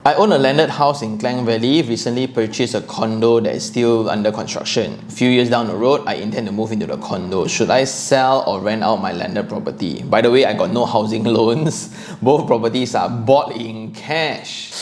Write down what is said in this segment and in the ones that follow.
I own a landed house in Klang Valley, recently purchased a condo that is still under construction. A few years down the road, I intend to move into the condo. Should I sell or rent out my landed property? By the way, I got no housing loans. Both properties are bought in cash.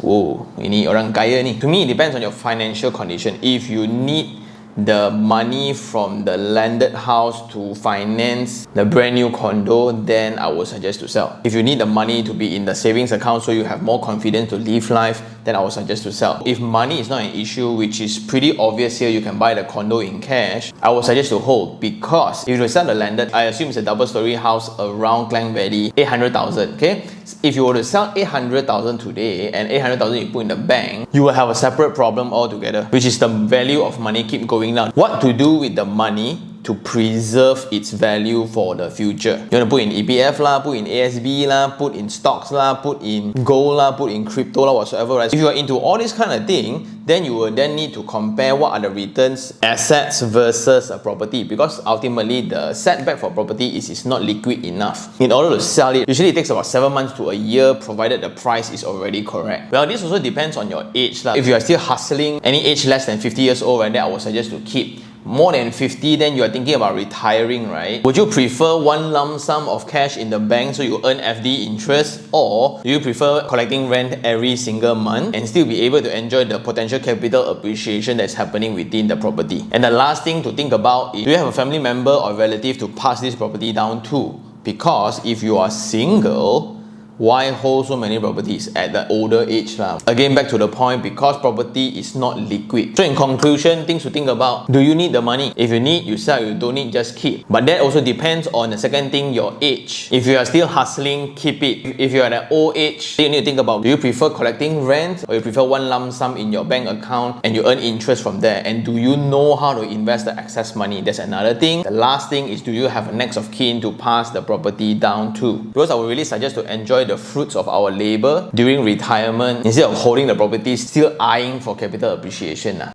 Oh, ini orang kaya ni. To me, it depends on your financial condition. If you need the money from the landed house to finance the brand new condo, then I would suggest to sell. If you need the money to be in the savings account so you have more confidence to live life, then I would suggest to sell. If money is not an issue, which is pretty obvious here, you can buy the condo in cash, I would suggest to hold, because if you sell the landed, I assume it's a double-story house around Klang Valley, 800,000, okay? If you were to sell 800,000 today and 800,000 you put in the bank, you will have a separate problem altogether, which is the value of money keep going down. What to do with the money to preserve its value for the future? You want to put in EPF lah, put in ASB lah, put in stocks lah, put in gold lah, put in crypto lah, whatsoever, right? If you are into all this kind of thing, then you will then need to compare what are the returns, assets versus a property, because ultimately the setback for property is it's not liquid enough. In order to sell it, usually it takes about 7 months to a year, provided the price is already correct. Well, this also depends on your age lah. If you are still hustling, any age less than 50 years old, right, then I would suggest to keep. More than 50, then you are thinking about retiring, right? Would you prefer one lump sum of cash in the bank so you earn FD interest, or do you prefer collecting rent every single month and still be able to enjoy the potential capital appreciation that's happening within the property? And the last thing to think about is, do you have a family member or relative to pass this property down to? Because if you are single, why hold so many properties at the older age lah? Again, back to the point, because property is not liquid. So in conclusion, things to think about: do you need the money? If you need, you sell. You don't need, just keep. But that also depends on the second thing, your age. If you are still hustling, keep it. If you are at an old age, then you need to think about, do you prefer collecting rent, or you prefer one lump sum in your bank account and you earn interest from there? And do you know how to invest the excess money? That's another thing. The last thing is, do you have a next of kin to pass the property down to? Because I would really suggest to enjoy the fruits of our labor during retirement instead of holding the property, still eyeing for capital appreciation.